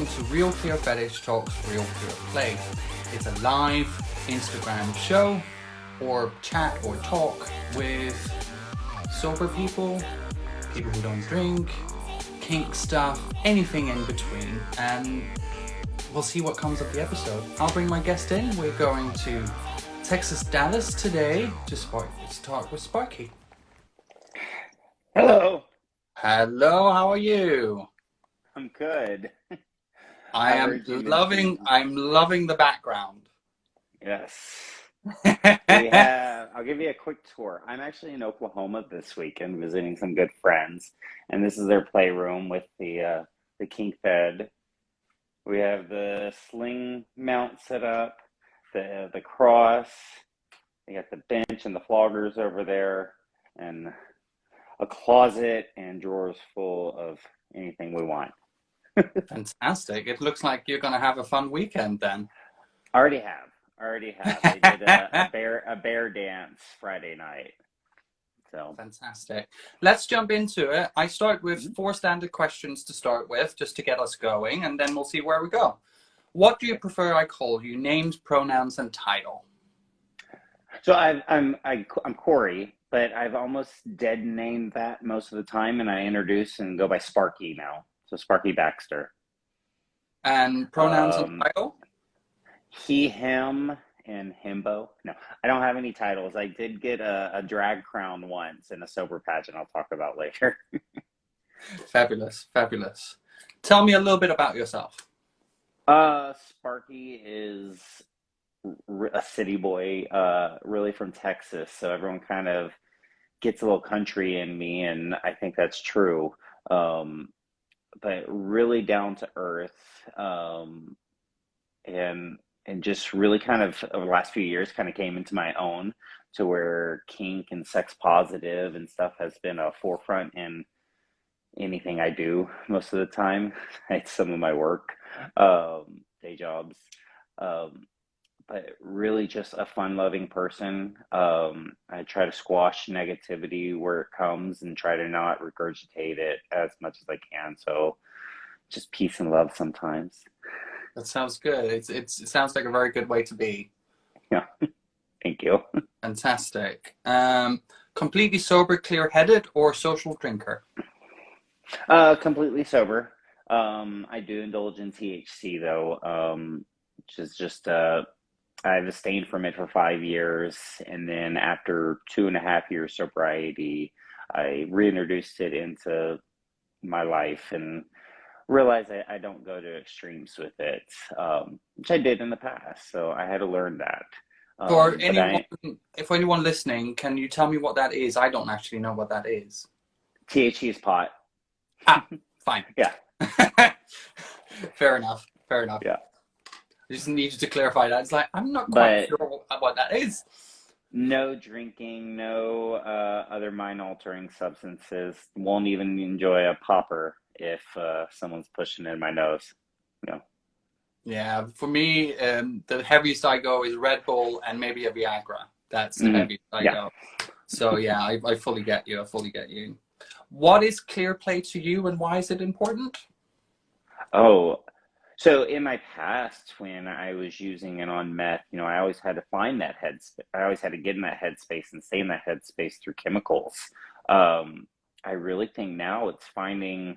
welcome to Real Clear Fetish Talks Real Clear Play. It's a live Instagram show or chat or talk with sober people, people who don't drink, kink stuff, anything in between, and we'll see what comes of the episode. I'll bring my guest in. We're going to Texas, Dallas today to talk with Sparky. Hello. Hello, how are you? I'm good. I'm loving the background. Yes. I'll give you a quick tour. I'm actually in Oklahoma this weekend visiting some good friends, and this is their playroom with the kink bed. We have the sling mount set up, the cross. They got the bench and the floggers over there, and a closet and drawers full of anything we want. Fantastic. It looks like you're going to have a fun weekend then. Already have. They did a bear dance Friday night. So fantastic. Let's jump into it. I start with 4 standard questions to start with, just to get us going, and then we'll see where we go. What do you prefer I call you? Names, pronouns, and title. So I'm Corey, but I've almost dead named that most of the time, and I introduce and go by Sparky now. So Sparky Baxter. And pronouns and title? He, him, and himbo. No, I don't have any titles. I did get a drag crown once in a sober pageant I'll talk about later. Fabulous, fabulous. Tell me a little bit about yourself. Sparky is a city boy, really from Texas, so everyone kind of gets a little country in me, and I think that's true. But really down to earth, and just really kind of over the last few years kind of came into my own, to where kink and sex positive and stuff has been a forefront in anything I do most of the time. It's some of my work, day jobs, but really just a fun-loving person. I try to squash negativity where it comes and try to not regurgitate it as much as I can. So just peace and love sometimes. That sounds good. It sounds like a very good way to be. Yeah, thank you. Fantastic. Completely sober, clear-headed, or social drinker? Completely sober. I do indulge in THC though, which is just I've abstained from it for 5 years, and then after 2.5 years sobriety, I reintroduced it into my life and realized I don't go to extremes with it, which I did in the past. So I had to learn that. For anyone listening, can you tell me what that is? I don't actually know what that is. THC is pot. Fine. Yeah. Fair enough. Yeah. I just needed to clarify that. It's like, I'm not quite sure what that is. No drinking, no other mind-altering substances. Won't even enjoy a popper if someone's pushing in my nose. No. Yeah, for me, the heaviest I go is Red Bull and maybe a Viagra. That's the heaviest I go. So yeah, I fully get you. What is clear play to you, and why is it important? Oh, so in my past, when I was using it on meth, I always had to find that headspace. I always had to get in that headspace and stay in that headspace through chemicals. I really think now it's finding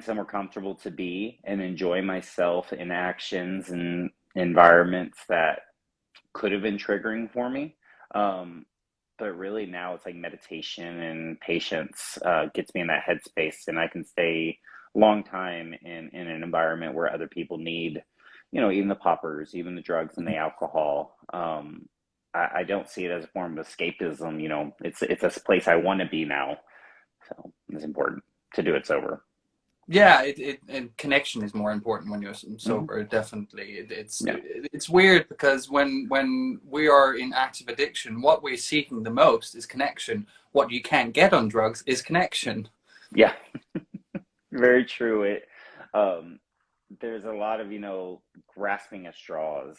somewhere comfortable to be and enjoy myself in actions and environments that could have been triggering for me. But really now it's like meditation and patience gets me in that headspace, and I can stay long time in an environment where other people need, even the poppers, even the drugs and the alcohol. I don't see it as a form of escapism. It's a place I want to be now. So it's important to do it sober. Yeah, and connection is more important when you're sober. Definitely, it's weird because when we are in active addiction, what we're seeking the most is connection. What you can't get on drugs is connection. Yeah, very true. There's a lot of grasping at straws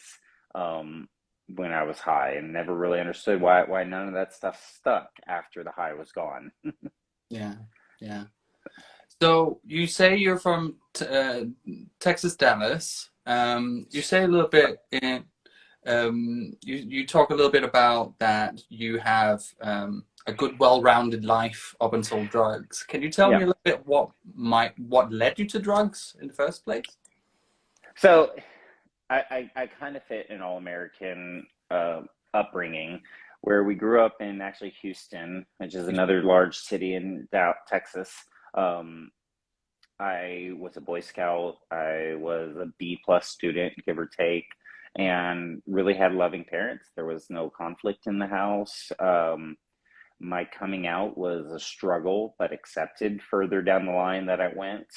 when I was high, and never really understood why none of that stuff stuck after the high was gone. Yeah. So you say you're from Texas, Dallas. You say a little bit in you talk a little bit about that you have a good, well-rounded life up until drugs. Can you tell me Yeah. a little bit what led you to drugs in the first place? So I kind of fit an all-American upbringing where we grew up in actually Houston, which is another large city in Texas. Um, I was a Boy Scout. I was a B+ student, give or take, and really had loving parents. There was no conflict in the house. My coming out was a struggle, but accepted further down the line that I went.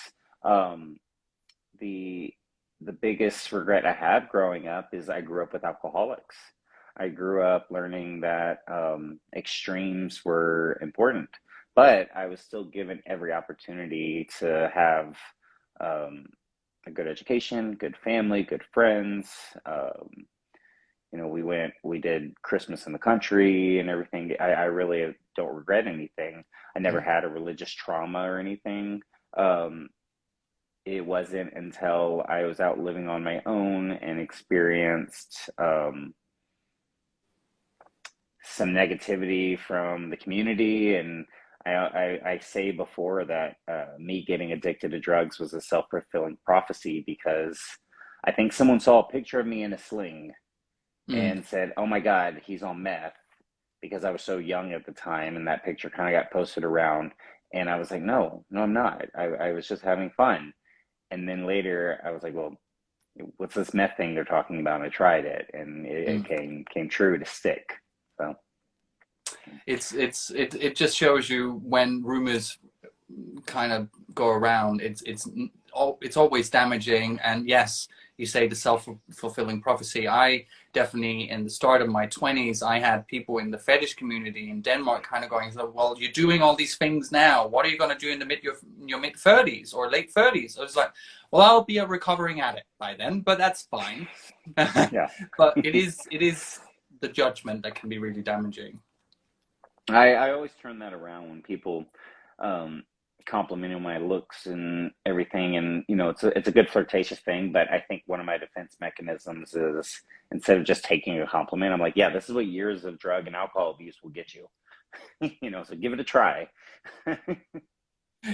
Um, the the biggest regret I have growing up is I grew up with alcoholics. I grew up learning that extremes were important, but I was still given every opportunity to have um, a good education, good family, good friends. We did Christmas in the country and everything. I really don't regret anything. I never Mm. had a religious trauma or anything. Um, it wasn't until I was out living on my own and experienced some negativity from the community. And I say before that me getting addicted to drugs was a self-fulfilling prophecy because I think someone saw a picture of me in a sling Mm. and said, "Oh my God, he's on meth," because I was so young at the time, and that picture kind of got posted around. And I was like, "No, no, I'm not. I was just having fun." And then later, I was like, "Well, what's this meth thing they're talking about?" And I tried it, and it Mm. came true to stick. So It just shows you when rumors kind of go around. It's always damaging. And yes, you say the self-fulfilling prophecy. I definitely, in the start of my 20s, I had people in the fetish community in Denmark kind of going, so, well, you're doing all these things now. What are you going to do in your mid 30s or late 30s? I was like, well, I'll be a recovering addict by then, but that's fine. yeah, But it is the judgment that can be really damaging. I always turn that around when people um, compliment on my looks and everything, and it's a good flirtatious thing. But I think one of my defense mechanisms is instead of just taking a compliment, I'm like, yeah, this is what years of drug and alcohol abuse will get you. So give it a try.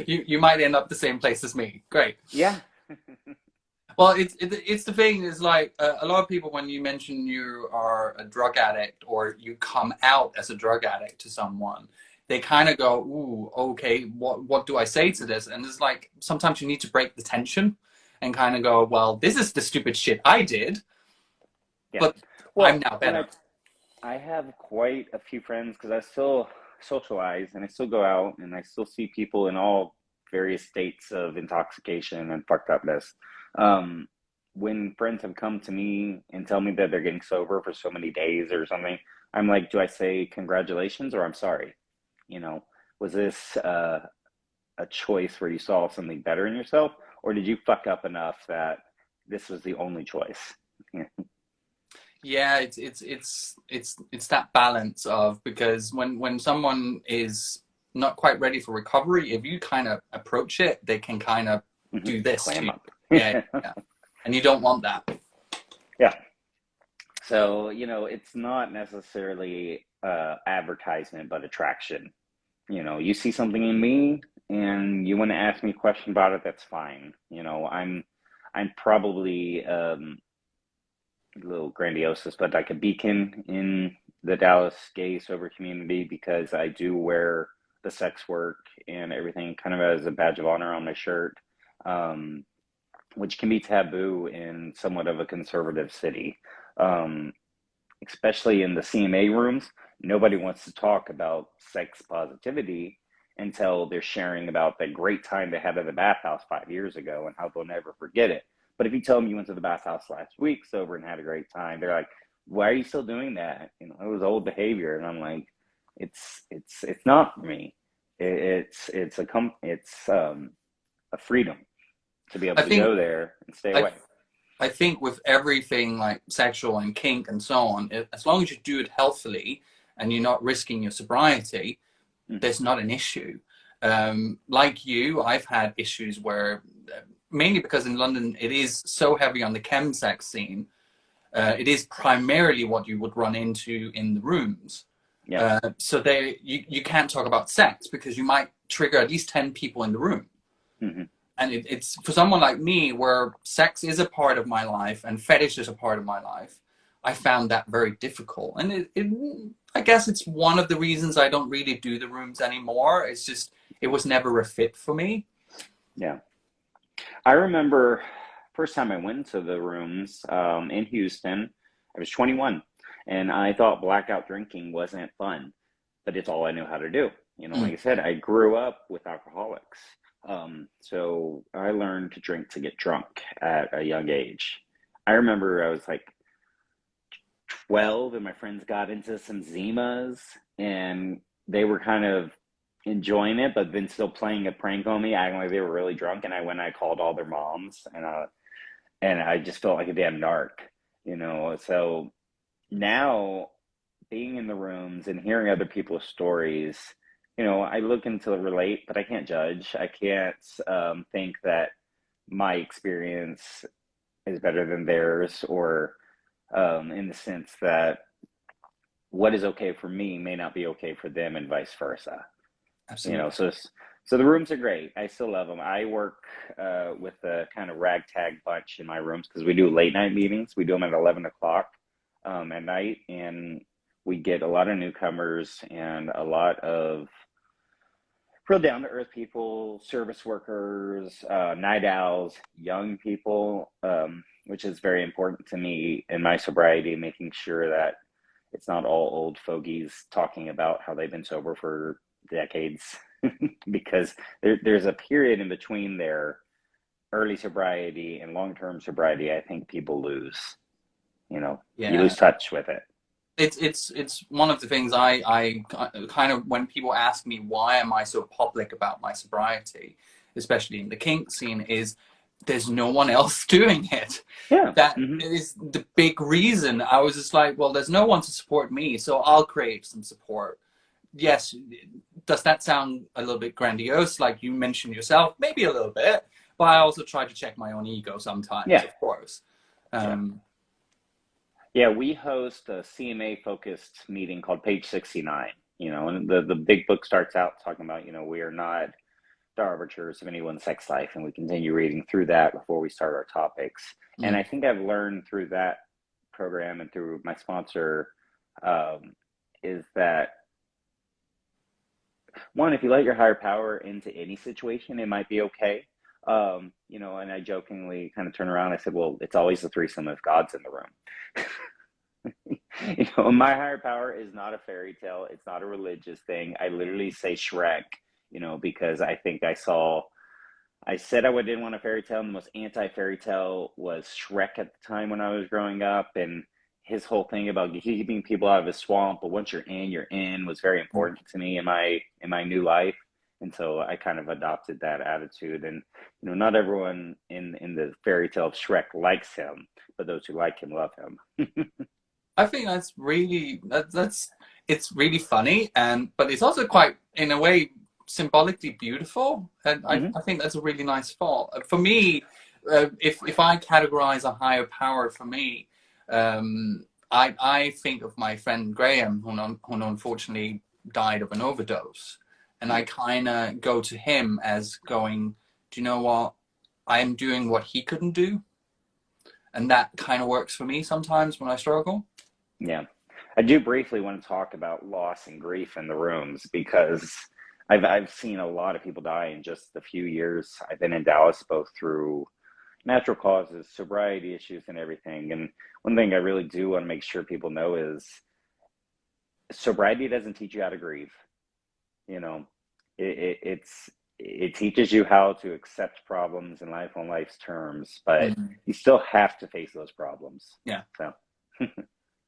You might end up the same place as me. Great. Yeah. Well, it's the thing is like a lot of people when you mention you are a drug addict or you come out as a drug addict to someone, they kind of go, "Ooh, okay, what do I say to this?" And it's like sometimes you need to break the tension and kind of go, "Well, this is the stupid shit I did, Yeah. but I'm Well, now and better." I have quite a few friends because I still socialize and I still go out and I still see people in all various states of intoxication and fucked upness. Um, when friends have come to me and tell me that they're getting sober for so many days or something, I'm like, do I say congratulations or I'm sorry? You know, was this a choice where you saw something better in yourself, or did you fuck up enough that this was the only choice? Yeah, it's that balance of because when someone is not quite ready for recovery, if you kind of approach it, they can kind of do this to Clam you. up. Yeah, yeah. And you don't want that. Yeah. So, it's not necessarily advertisement, but attraction. You see something in me and you want to ask me a question about it, that's fine. I'm probably a little grandiose, but like a beacon in the Dallas gay sober community because I do wear the sex work and everything kind of as a badge of honor on my shirt, um, which can be taboo in somewhat of a conservative city. Um, Especially in the CMA rooms, nobody wants to talk about sex positivity until they're sharing about the great time they had at the bathhouse 5 years ago and how they'll never forget it. But if you tell them you went to the bathhouse last week sober and had a great time, they're like, "Why are you still doing that? It was old behavior." And I'm like, "It's not for me. It's a freedom to be able I to think go there and stay I away." I think with everything like sexual and kink and so on, as long as you do it healthily and you're not risking your sobriety, Mm-hmm. there's not an issue. Like you, I've had issues where, mainly because in London it is so heavy on the chemsex scene. It is primarily what you would run into in the rooms. Yeah. So you can't talk about sex because you might trigger at least 10 people in the room. Mm-hmm. And it's for someone like me, where sex is a part of my life and fetish is a part of my life. I found that very difficult, and I guess it's one of the reasons I don't really do the rooms anymore. It's just it was never a fit for me. Yeah. I remember first time I went to the rooms in Houston. I was 21, and I thought blackout drinking wasn't fun, but it's all I knew how to do. You know, like I said, I grew up with alcoholics. So I learned to drink to get drunk at a young age. I remember I was like 12 and my friends got into some Zimas and they were kind of enjoying it, but then still playing a prank on me, acting like they were really drunk. And I called all their moms and I just felt like a damn narc, you know? So now being in the rooms and hearing other people's stories, you know, I look into relate, but I can't judge. I can't think that my experience is better than theirs, or in the sense that what is okay for me may not be okay for them, and vice versa. You Absolutely. know, so the rooms are great. I still love them. I work with a kind of ragtag bunch in my rooms because we do late night meetings. We do them at 11 o'clock at night, and we get a lot of newcomers and a lot of real down to earth people, service workers, night owls, young people, which is very important to me in my sobriety, making sure that it's not all old fogies talking about how they've been sober for decades, because there's a period in between their early sobriety and long-term sobriety. I think people lose, you know, you Yeah. lose touch with it. It's one of the things I kind of, when people ask me why am I so public about my sobriety, especially in the kink scene, is there's no one else doing it. Yeah. That Mm-hmm. is the big reason. I was just like, well, there's no one to support me, so I'll create some support. Yes, does that sound a little bit grandiose, like you mentioned yourself? Maybe a little bit, but I also try to check my own ego sometimes, Yeah. of course. Yeah. Yeah, we host a CMA focused meeting called Page 69, you know, and the big book starts out talking about, you know, we are not the arbiters of anyone's sex life, and we continue reading through that before we start our topics. And I think I've learned through that program and through my sponsor is that one, if you let your higher power into any situation, it might be okay. You know, and I jokingly kind of turn around. I said, well, it's always the threesome if God's in the room. You know, my higher power is not a fairy tale. It's not a religious thing. I literally say Shrek, you know, because I think I said I didn't want a fairy tale, and the most anti-fairy tale was Shrek at the time when I was growing up, and his whole thing about keeping people out of his swamp, but once you're in, was very important to me in my new life. And so I kind of adopted that attitude. And you know, not everyone in the fairy tale of Shrek likes him, but those who like him love him. I think that's really that's it's really funny, and but it's also quite, in a way, symbolically beautiful, and Hmm. I think that's a really nice thought. For me, if I categorize a higher power for me, I think of my friend Graham, who unfortunately died of an overdose, and I Yeah. kind of go to him as going, do you know what? I am doing what he couldn't do, and that kind of works for me sometimes when I struggle. Yeah. I do briefly want to talk about loss and grief in the rooms because I've seen a lot of people die in just a few years. I've been in Dallas both through natural causes, sobriety issues, and everything. And one thing I really do want to make sure people know is sobriety doesn't teach you how to grieve. You know, it teaches you how to accept problems in life on life's terms, but Mm. you still have to face those problems. Yeah. So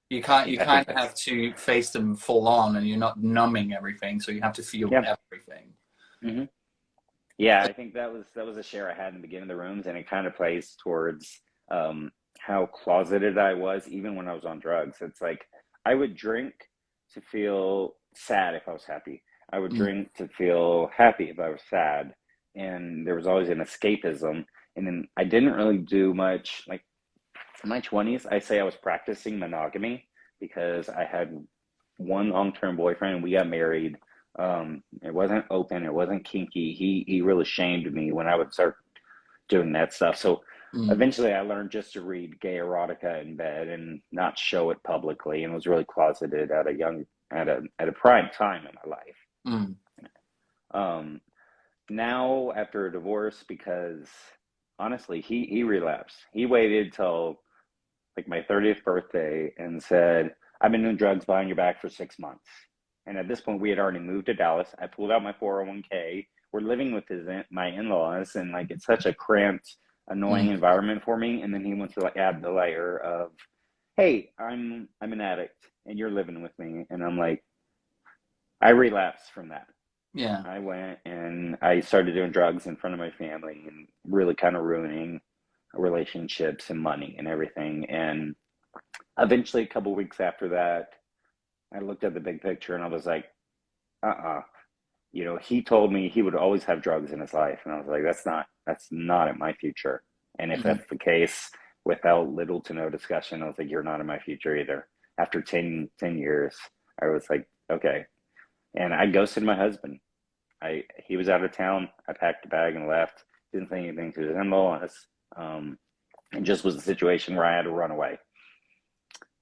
You I think kind of that's have to face them full on, and you're not numbing everything, so you have to feel yeah. everything. Hmm. Yeah, I think that was a share I had in the beginning of the rooms, and it kind of plays towards how closeted I was even when I was on drugs. It's like I would drink to feel sad if I was happy. I would Mm. drink to feel happy if I was sad. And there was always an escapism. And then I didn't really do much. Like in my 20s, I say I was practicing monogamy because I had one long-term boyfriend and we got married. It wasn't open, it wasn't kinky. He really shamed me when I would start doing that stuff. So Mm. eventually I learned just to read gay erotica in bed and not show it publicly, and was really closeted at a young at a prime time in my life. Mm. Um, Now after a divorce, because honestly, he relapsed. He waited till like my 30th birthday and said, I've been doing drugs behind your back for 6 months. And at this point, we had already moved to Dallas. I pulled out my 401k. We're living with my in-laws, and like it's such a cramped, annoying Mm. environment for me. And then he wants to like add the layer of, hey, I'm an addict and you're living with me. And I'm like, I relapsed from that. Yeah. I went and I started doing drugs in front of my family and really kind of ruining relationships and money and everything. And eventually, a couple weeks after that, I looked at the big picture and I was like, You know, he told me he would always have drugs in his life. And I was like, that's not in my future. And if Mm. that's the case, without little to no discussion, I was like, you're not in my future either. After 10 years, I was like, okay. And I ghosted my husband. He was out of town. I packed a bag and left. Didn't say anything to his in-laws. It just was a situation where I had to run away.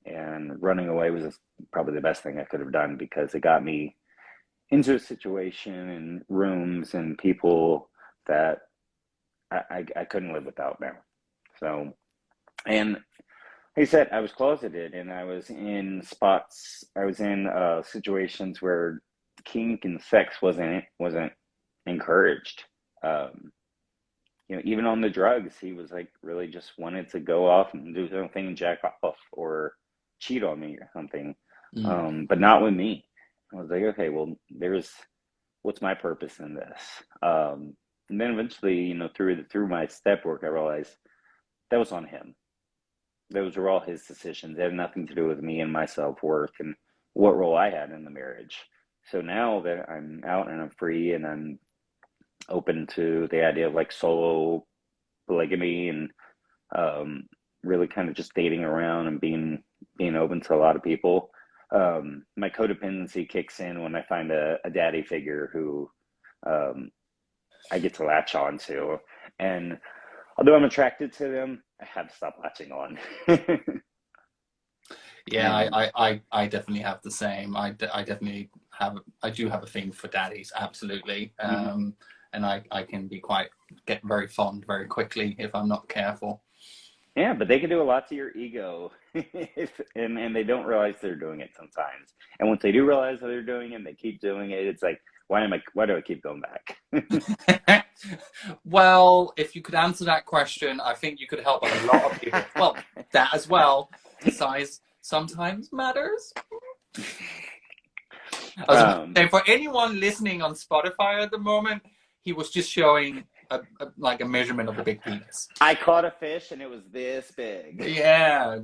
And running away was probably the best thing I could have done because it got me into a situation and rooms and people that I couldn't live without now. So, and he said I was closeted and I was in situations where kink and sex wasn't encouraged. Um, you know, even on the drugs, he was like really just wanted to go off and do something and jack off or cheat on me or something, Mm. but not with me. I was like, okay, well, what's my purpose in this? And then eventually, you know, through my step work, I realized that was on him. Those were all his decisions. They had nothing to do with me and my self-worth and what role I had in the marriage. So now that I'm out and I'm free and I'm open to the idea of like solo polygamy and um, really kind of just dating around and being open to a lot of people. My codependency kicks in when I find a daddy figure who um, I get to latch on to, and although I'm attracted to them, I have to stop latching on. Yeah, And I definitely have the same. I definitely have, I do have a thing for daddies, absolutely. mhm. And I can get very fond very quickly if I'm not careful. Yeah, but they can do a lot to your ego, and they don't realize they're doing it sometimes. And once they do realize that they're doing it, they keep doing it. It's like, why do I keep going back? Well, if you could answer that question, I think you could help a lot of people. Well, that as well. Size sometimes matters. I was about um, to say, for anyone listening on Spotify at the moment, he was just showing like a measurement of a big penis. I caught a fish and it was this big. Yeah,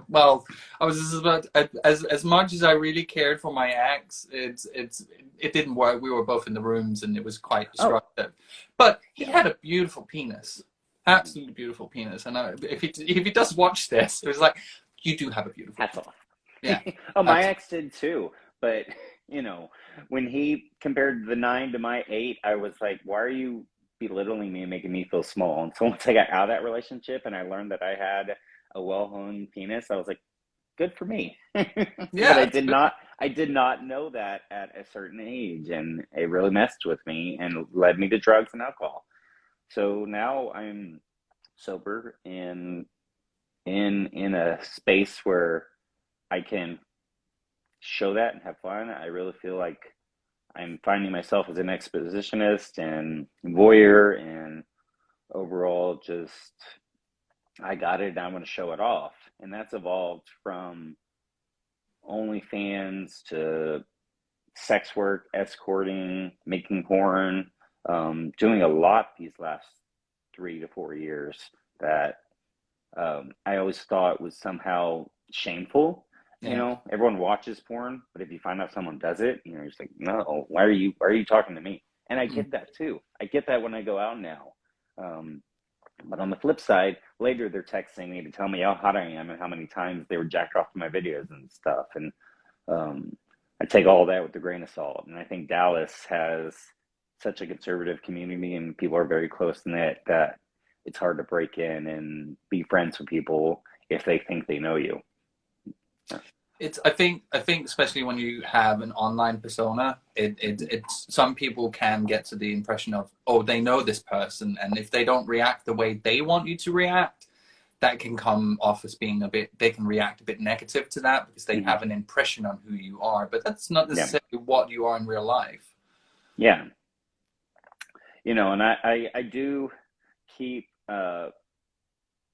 well, I was just about as much as I really cared for my ex, it didn't work. We were both in the rooms and it was quite Oh, destructive. But he yeah. had a beautiful penis, absolutely beautiful penis. And if he does watch this, it was like, you do have a beautiful Hats penis. off. Yeah, Oh, my absolutely. ex did too. But, you know, when he compared the 9 to my 8, I was like, why are you belittling me and making me feel small? And so once I got out of that relationship and I learned that I had a well-honed penis, I was like, good for me. But Yeah, it's good. I did not know that at a certain age, and it really messed with me and led me to drugs and alcohol. So now I'm sober and in a space where I can show that and have fun. I really feel like I'm finding myself as an expositionist and voyeur, and overall just I got it and I'm going to show it off. And that's evolved from OnlyFans to sex work, escorting, making porn, doing a lot these last 3 to 4 years that I always thought was somehow shameful. You Yeah. know, everyone watches porn, but if you find out someone does it, you know, you're just like, no, why are you talking to me? And I Mm. get that too. I get that when I go out now. Um, but on the flip side, later they're texting me to tell me how hot I am and how many times they were jacked off to my videos and stuff. And um, I take all that with a grain of salt. And I think Dallas has such a conservative community and people are very close knit that it's hard to break in and be friends with people if they think they know you. It's I think especially when you have an online persona, it's some people can get to the impression of, oh, they know this person, and if they don't react the way they want you to react, that can come off as being a bit, they can react a bit negative to that because they Mm-hmm. have an impression on who you are, but that's not Yeah. necessarily what you are in real life. Yeah. You know, and I do keep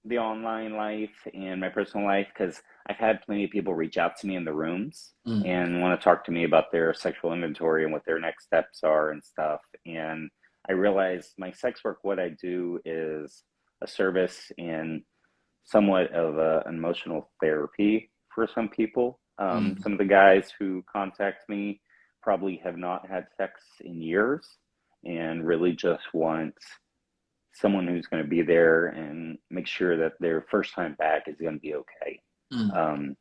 the online life and my personal life because I've had plenty of people reach out to me in the rooms Mm. and want to talk to me about their sexual inventory and what their next steps are and stuff. And I realized my sex work, what I do is a service and somewhat of an emotional therapy for some people. Mm. Some of the guys who contact me probably have not had sex in years and really just want someone who's going to be there and make sure that their first time back is going to be okay. Mm. Um,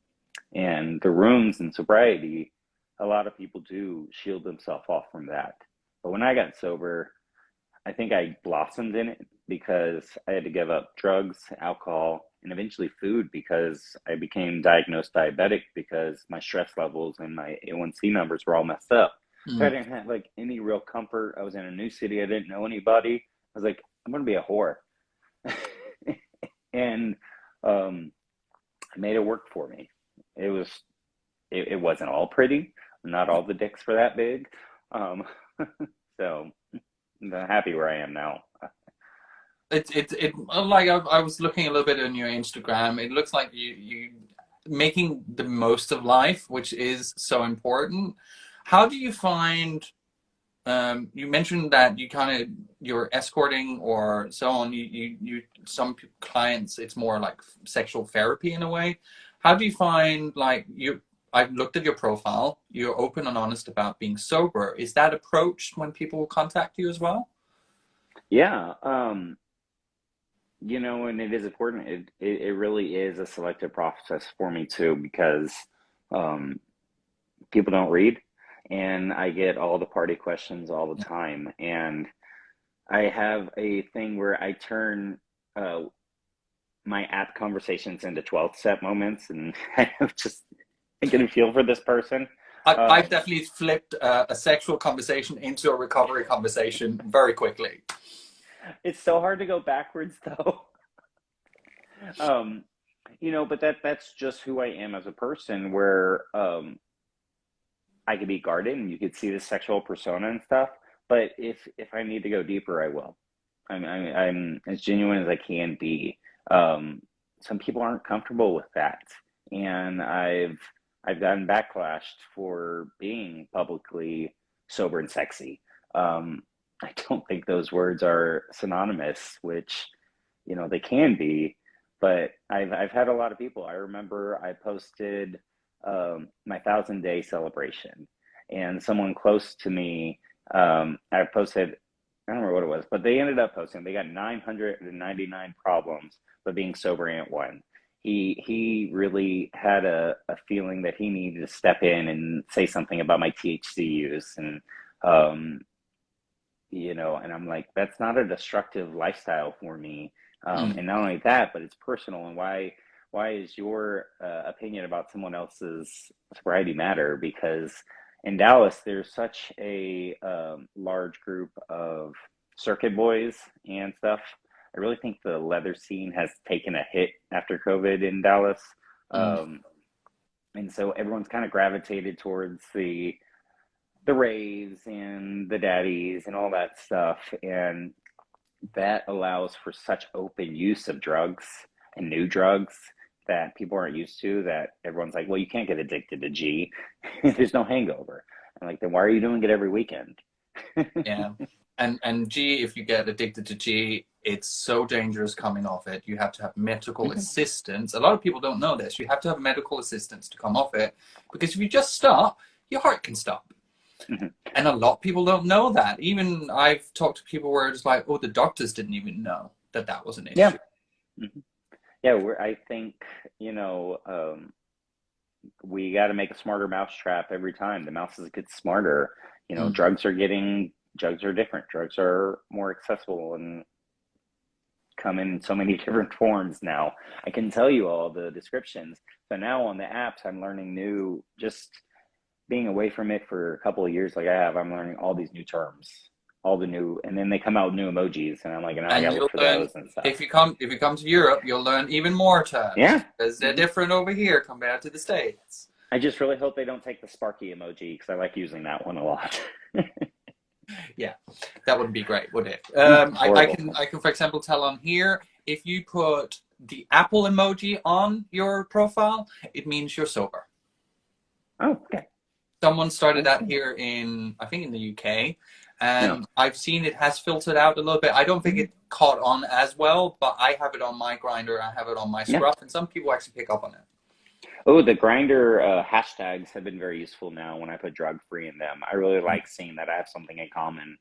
and the rooms and sobriety, a lot of people do shield themselves off from that. But when I got sober, I think I blossomed in it because I had to give up drugs, alcohol, and eventually food because I became diagnosed diabetic because my stress levels and my A1C numbers were all messed up. So I Mm. didn't have like any real comfort. I was in a new city. I didn't know anybody. I was like, I'm going to be a whore. And I made it work for me. It was, it wasn't all pretty. Not all the dicks were that big. Um, so I'm happy where I am now. Like I was looking a little bit on your Instagram. It looks like you making the most of life, which is so important. How do you find? You mentioned that you kind of you're escorting or so on. You some clients, it's more like sexual therapy in a way. How do you find like you? I've looked at your profile. You're open and honest about being sober. Is that approached when people contact you as well? Yeah. You know, and it is important. It really is a selective process for me too, because um, people don't read, and I get all the party questions all the time. And I have a thing where I turn uh, my app conversations into 12th step moments, and I have just I get a feel for this person. I've Um, definitely flipped a sexual conversation into a recovery conversation very quickly. it's so hard to go backwards though. Um, you know, but that's just who I am as a person. Where I could be guarded, and you could see the sexual persona and stuff. But if I need to go deeper, I will. I'm as genuine as I can be. Um, some people aren't comfortable with that, and I've gotten backlashed for being publicly sober and sexy. I don't think those words are synonymous, which you know they can be, but I've had a lot of people. I remember I posted my 1,000 day celebration, and someone close to me, I posted, I don't remember what it was, but they ended up posting. They got 999 problems, but being sober ain't one. He really had a feeling that he needed to step in and say something about my THC use, and um, you know, and I'm like, that's not a destructive lifestyle for me. Mm. And not only that, but it's personal. And why is your opinion about someone else's sobriety matter? Because in Dallas, there's such a large group of circuit boys and stuff. I really think the leather scene has taken a hit after COVID in Dallas. Mm. Um, and so everyone's kind of gravitated towards the raves and the daddies and all that stuff. And that allows for such open use of drugs and new drugs that people aren't used to, that everyone's like, well, you can't get addicted to G. There's no hangover. I'm like, then why are you doing it every weekend? Yeah. And G, if you get addicted to G, it's so dangerous coming off it. You have to have medical assistance. A lot of people don't know this. You have to have medical assistance to come off it, because if you just stop, your heart can stop. And a lot of people don't know that. Even I've talked to people where it's like, oh, the doctors didn't even know that that was an issue. Yeah. Yeah, I think, you know, we got to make a smarter mousetrap every time. The mouses get smarter. You know, drugs are different. Drugs are more accessible and come in so many different forms now. I can tell you all the descriptions. So now on the apps, I'm learning new, just being away from it for a couple of years like I have, I'm learning all these new terms, all the new, and then they come out with new emojis, and I'm like, I gotta look for those and stuff. If you come to Europe, you'll learn even more terms. Yeah. Because they're different over here compared to the States. I just really hope they don't take the Sparky emoji, because I like using that one a lot. Yeah, that wouldn't be great, would it? I can, for example, tell on here, if you put the Apple emoji on your profile, it means you're sober. Oh, okay. Someone started that here I think in the UK, and I've seen it has filtered out a little bit. I don't think it caught on as well, but I have it on my Grindr, I have it on my Scruff, and some people actually pick up on it. Oh, the Grindr hashtags have been very useful now when I put drug-free in them. I really like seeing that I have something in common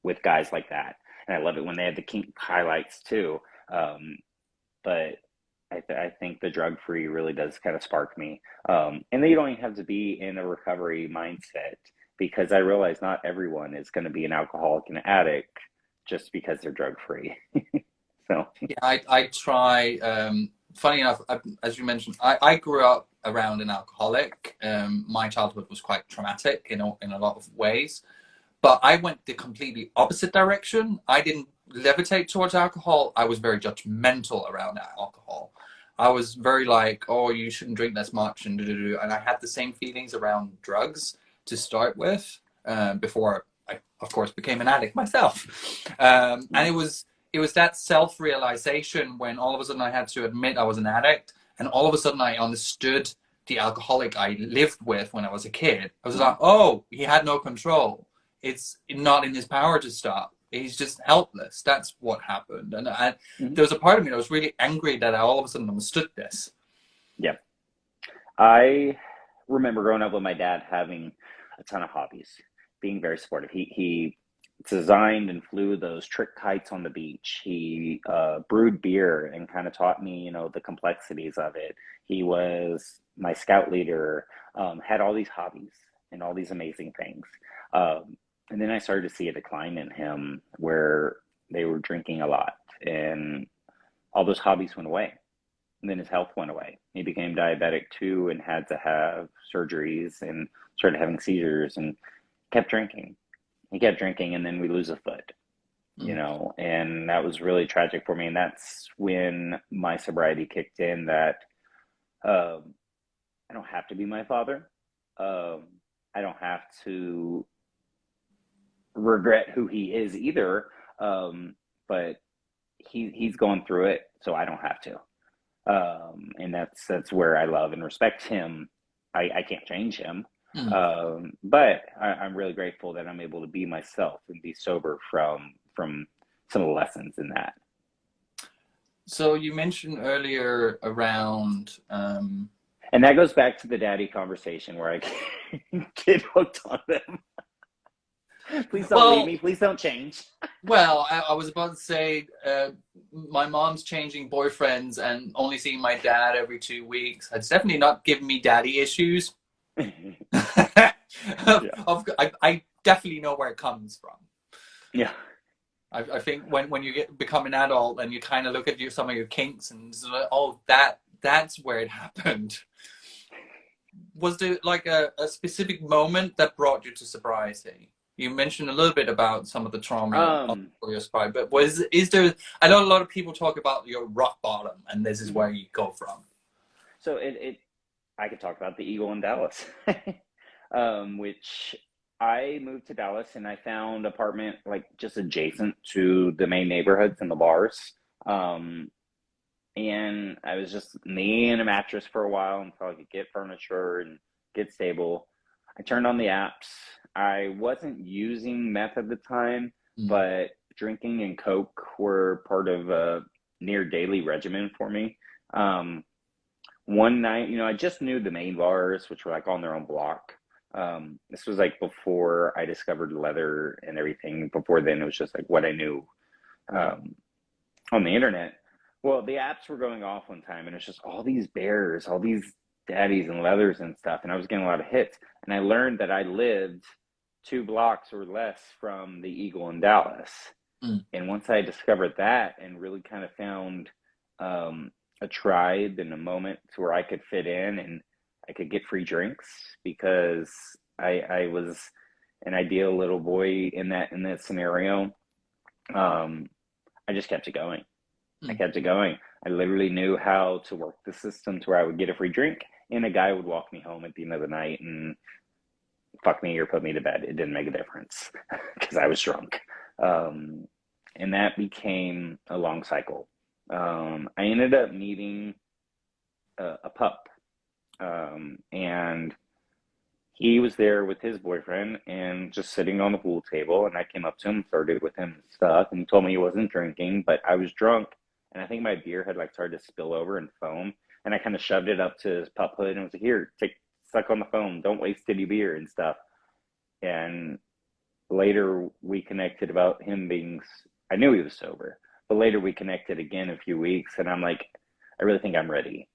with guys like that. And I love it when they have the kink highlights too. But I think the drug-free really does kind of spark me. And then you don't even have to be in a recovery mindset, because I realize not everyone is going to be an alcoholic and addict just because they're drug-free. So yeah, I try. Funny enough, as you mentioned, I grew up around an alcoholic. My childhood was quite traumatic in a lot of ways, but I went the completely opposite direction. I didn't levitate towards alcohol. I was very judgmental around alcohol. I was very like, oh, you shouldn't drink this much, and I had the same feelings around drugs to start with, before I, of course, became an addict myself. And it was that self-realization when all of a sudden I had to admit I was an addict, and all of a sudden I understood the alcoholic I lived with when I was a kid. I was like, oh, he had no control. It's not in his power to stop. He's just helpless. That's what happened. And there was a part of me that was really angry that I all of a sudden understood this. Yeah. I remember growing up with my dad having a ton of hobbies, being very supportive. He designed and flew those trick kites on the beach. He brewed beer and kind of taught me, you know, the complexities of it. He was my scout leader, had all these hobbies and all these amazing things. And then I started to see a decline in him where they were drinking a lot and all those hobbies went away. And then his health went away. He became diabetic too and had to have surgeries and started having seizures and kept drinking. He kept drinking, and then we lose a foot, you know, and that was really tragic for me. And that's when my sobriety kicked in, that I don't have to be my father. I don't have to regret who he is either. But he's going through it, so I don't have to. And that's where I love and respect him. I can't change him. But I'm really grateful that I'm able to be myself and be sober from some of the lessons in that. So you mentioned earlier around, and that goes back to the daddy conversation where I get hooked on them. Please don't leave me. Please don't change. Well, I was about to say, my mom's changing boyfriends and only seeing my dad every 2 weeks. It's definitely not giving me daddy issues. I definitely know where it comes from. Yeah. I think when you become an adult and you kind of look at some of your kinks and oh, that's where it happened. Was there like a specific moment that brought you to sobriety? You mentioned a little bit about some of the trauma for your sobriety, but is there? I know a lot of people talk about your rock bottom, and this is where you go from. So I could talk about the Eagle in Dallas, which I moved to Dallas and I found an apartment like just adjacent to the main neighborhoods and the bars. And I was just me and a mattress for a while until I could get furniture and get stable. I turned on the apps. I wasn't using meth at the time, Mm. but drinking and Coke were part of a near daily regimen for me. Um, one night, I just knew the main bars, which were like on their own block. This was like before I discovered leather and everything. Before then, it was just like what I knew Right. um, on the internet. Well, the apps were going off one time, and it's just all these bears, all these daddies and leathers and stuff, and I was getting a lot of hits. And I learned that I lived 2 blocks or less from the Eagle in Dallas. Mm. And once I discovered that and really kind of found a tribe and a moment to where I could fit in and I could get free drinks because I was an ideal little boy in that scenario. I just kept it going. I Mm. kept it going. I literally knew how to work the system to where I would get a free drink and a guy would walk me home at the end of the night and fuck me or put me to bed. It didn't make a difference because I was drunk. Um, and that became a long cycle. I ended up meeting a pup, and he was there with his boyfriend and just sitting on the pool table. And I came up to him, flirted with him and stuff, and he told me he wasn't drinking, but I was drunk, and I think my beer had like started to spill over and foam, and I kind of shoved it up to his pup hood and was like, "Here, take suck on the foam. Don't waste any beer and stuff." And later we connected about him being, I knew he was sober, but later we connected again a few weeks, and I'm like, I really think I'm ready.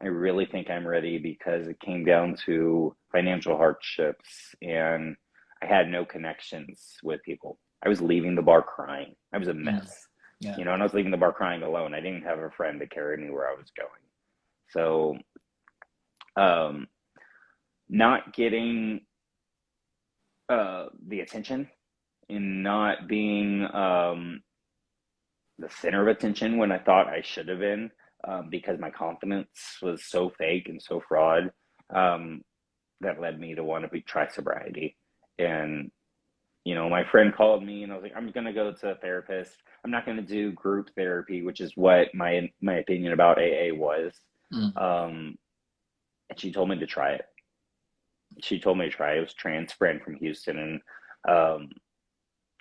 I really think I'm ready because it came down to financial hardships and I had no connections with people. I was leaving the bar crying. I was a Mm. mess, Yeah. and I was leaving the bar crying alone. I didn't have a friend to carry me where I was going. So, um, not getting the attention and not being the center of attention when I thought I should have been because my confidence was so fake and so fraud um, that led me to want to try sobriety. And, my friend called me and I was like, I'm going to go to a therapist. I'm not going to do group therapy, which is what my opinion about AA was. Mm. Um, and she told me to try it. She told me to try it. It was trans friend from Houston. And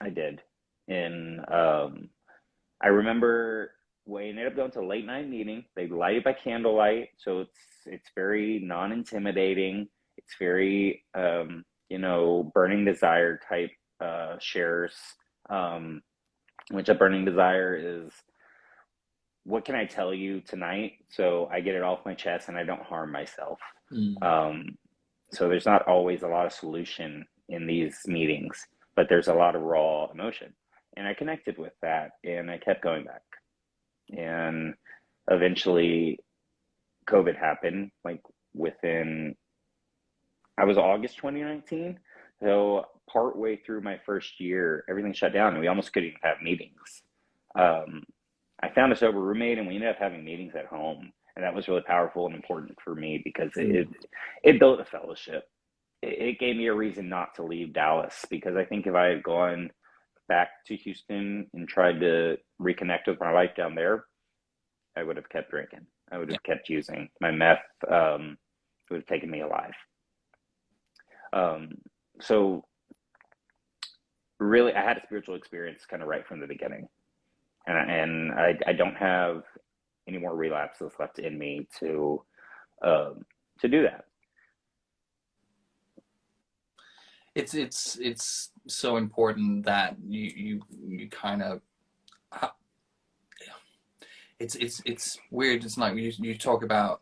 I did. And I remember we ended up going to a late night meeting. They light it by candlelight, so it's very non-intimidating. It's very burning desire type shares. Um, which a burning desire is, what can I tell you tonight? So I get it off my chest and I don't harm myself. Mm. Um, so there's not always a lot of solution in these meetings, but there's a lot of raw emotion. And I connected with that and I kept going back. And eventually COVID happened, like I was August 2019. So partway through my first year, everything shut down and we almost couldn't even have meetings. Um, I found a sober roommate and we ended up having meetings at home. And that was really powerful and important for me because it built a fellowship. It gave me a reason not to leave Dallas because I think if I had gone back to Houston and tried to reconnect with my life down there, I would have kept drinking. I would Yeah. have kept using my meth. Would have taken me alive. So really, I had a spiritual experience kind of right from the beginning, and I don't have any more relapses left in me to do that. It's so important that you kind of it's weird. It's like you talk about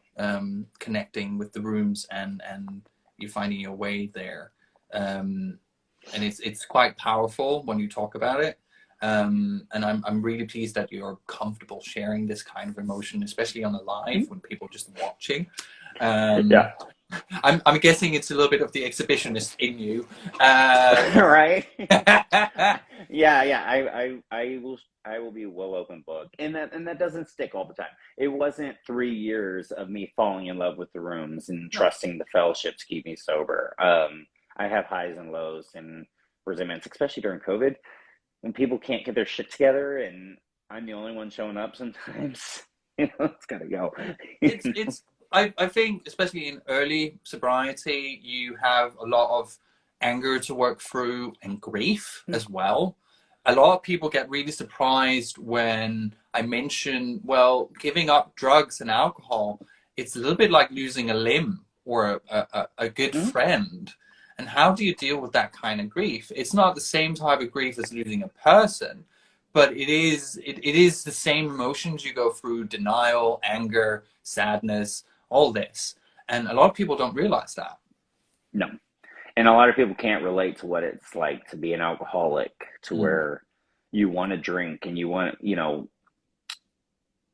connecting with the rooms and you finding your way there, and it's quite powerful when you talk about it. And I'm really pleased that you're comfortable sharing this kind of emotion, especially on a live when people are just watching. Yeah. I'm guessing it's a little bit of the exhibitionist in you. Right. Yeah. I will be a well open book, and that doesn't stick all the time. It wasn't 3 years of me falling in love with the rooms and No. trusting the fellowship to keep me sober. I have highs and lows and resentments, especially during COVID when people can't get their shit together, and I'm the only one showing up sometimes. It's gotta go. I think especially in early sobriety, you have a lot of anger to work through and grief as well. A lot of people get really surprised when I mention, well, giving up drugs and alcohol, it's a little bit like losing a limb or a good Mm-hmm. friend. And how do you deal with that kind of grief? It's not the same type of grief as losing a person, but it is the same emotions you go through: denial, anger, sadness, all this. And a lot of people don't realize that. No. And a lot of people can't relate to what it's like to be an alcoholic, to Mm. where you want to drink and you want,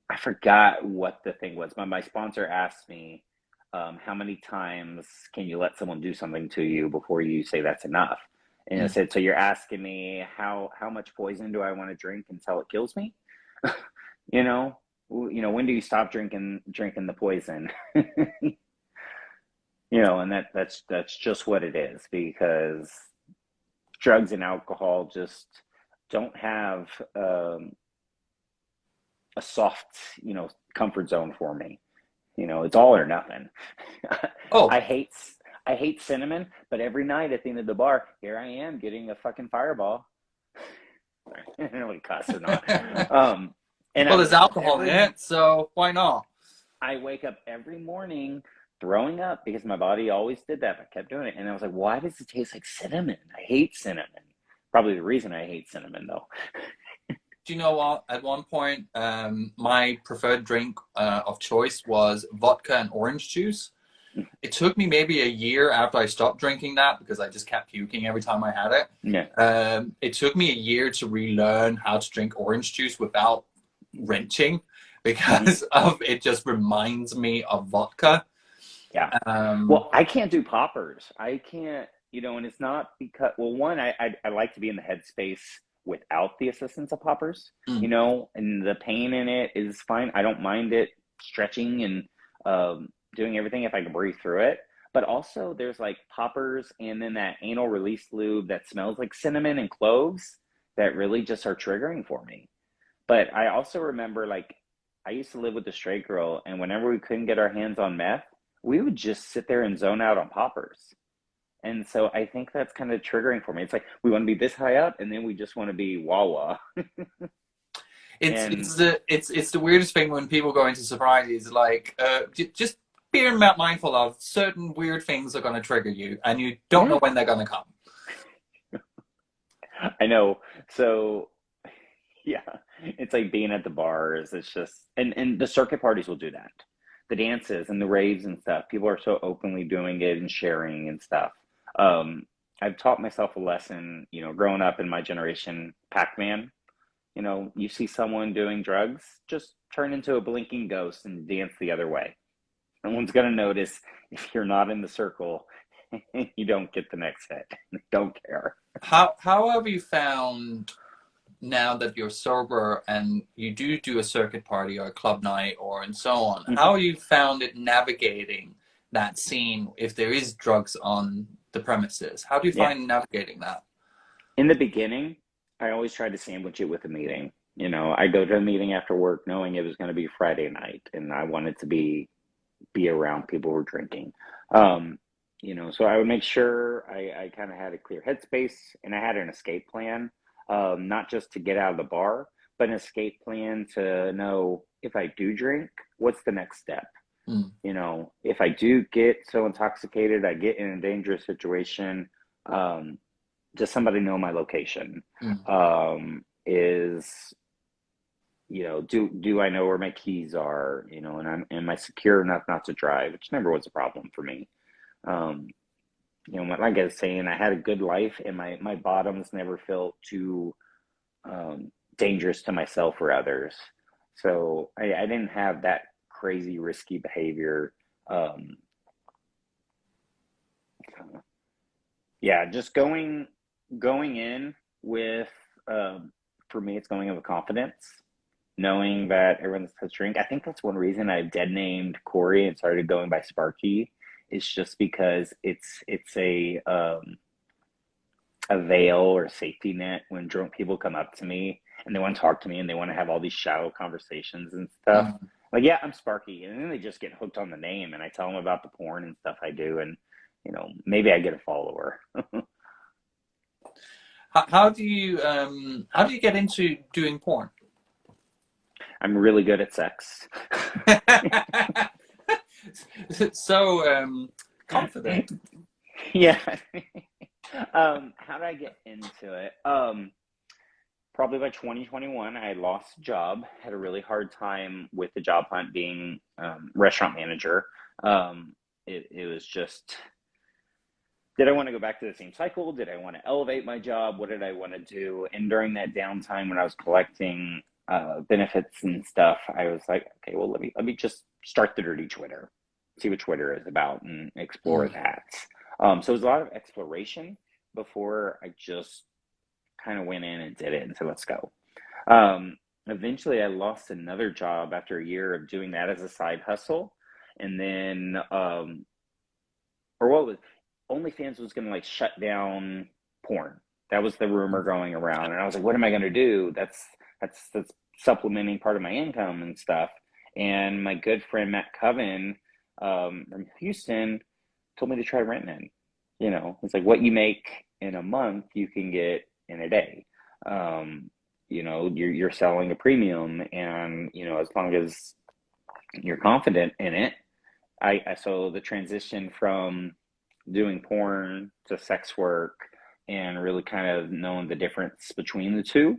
I forgot what the thing was, but my sponsor asked me, how many times can you let someone do something to you before you say that's enough? And I Mm. said, so you're asking me how much poison do I want to drink until it kills me? You know, when do you stop drinking the poison? And that's just what it is, because drugs and alcohol just don't have a soft, comfort zone for me. It's all or nothing. Oh, I hate I hate cinnamon, but every night at the end of the bar, here I am getting a fucking fireball. I don't know what it costs or not. And I well, there's wake up alcohol in it, so why not? every morning throwing up because my body always did that. I kept doing it, and I was like, why does it taste like cinnamon? I hate cinnamon. Probably the reason I hate cinnamon, though. Do you know what? At one point, my preferred drink of choice was vodka and orange juice. It took me maybe a year after I stopped drinking that because I just kept puking every time I had it. Yeah. It took me a year to relearn how to drink orange juice without wrenching because of it just reminds me of vodka. Yeah. Um, Well, I can't do poppers. I can't, and it's not because, well, one, I like to be in the headspace without the assistance of poppers, mm, and the pain in it is fine. I don't mind it stretching and doing everything if I can breathe through it. But also, there's like poppers and then that anal release lube that smells like cinnamon and cloves that really just are triggering for me. But I also remember, like, I used to live with a straight girl, and whenever we couldn't get our hands on meth, we would just sit there and zone out on poppers. And so I think that's kind of triggering for me. It's like we want to be this high up, and then we just want to be wah wah. it's And it's the weirdest thing when people go into sobriety. Is like just be mindful of certain weird things are going to trigger you, and you don't know yeah, when they're going to come. I know. So yeah, it's like being at the bars. It's just, and the circuit parties will do that. The dances and the raves and stuff. People are so openly doing it and sharing and stuff. Um, I've taught myself a lesson, growing up in my generation, Pac-Man. You see someone doing drugs, just turn into a blinking ghost and dance the other way. No one's going to notice if you're not in the circle. You don't get the next hit. They don't care. How have you found, now that you're sober and you do a circuit party or a club night or and so on, Mhm. how you found it navigating that scene if there is drugs on the premises? How do you Yeah. find navigating that? In the beginning, I always tried to sandwich it with a meeting. I go to a meeting after work knowing it was going to be Friday night, and I wanted to be around people who were drinking. Um, so I would make sure I kind of had a clear headspace and I had an escape plan, not just to get out of the bar, but an escape plan to know if I do drink, what's the next step? Mm, If I do get so intoxicated, I get in a dangerous situation, does somebody know my location? mm. Is do I know where my keys are? And am I secure enough not to drive? Which never was a problem for me. Um, like I was saying, I had a good life, and my bottoms never felt too dangerous to myself or others. So I didn't have that crazy risky behavior. Um, yeah, just going in with for me, it's going in with confidence, knowing that everyone has to drink. I think that's one reason I dead named Corey and started going by Sparky. Is just because it's a veil or safety net when drunk people come up to me and they want to talk to me and they want to have all these shallow conversations and stuff. Mm. Like, yeah, I'm Sparky, and then they just get hooked on the name, and I tell them about the porn and stuff I do, and maybe I get a follower. how do you get into doing porn? I'm really good at sex. So confident. Yeah. How did I get into it? Probably by 2021, I had lost a job, had a really hard time with the job hunt being restaurant manager. It was just, did I want to go back to the same cycle? Did I want to elevate my job? What did I want to do? And during that downtime when I was collecting benefits and stuff, I was like, okay, well, let me just start the dirty Twitter, see what Twitter is about, and explore Mm. that. So it was a lot of exploration before I just kind of went in and did it and said, let's go. Eventually, I lost another job after a year of doing that as a side hustle, and then, or what was OnlyFans was going to like shut down porn. That was the rumor going around, and I was like, what am I going to do? That's supplementing part of my income and stuff. And my good friend Matt Coven from Houston told me to try renting. You know, it's like what you make in a month, you can get in a day. You know, you're selling a premium, and you know, as long as you're confident in it. I so the transition from doing porn to sex work and really kind of knowing the difference between the two.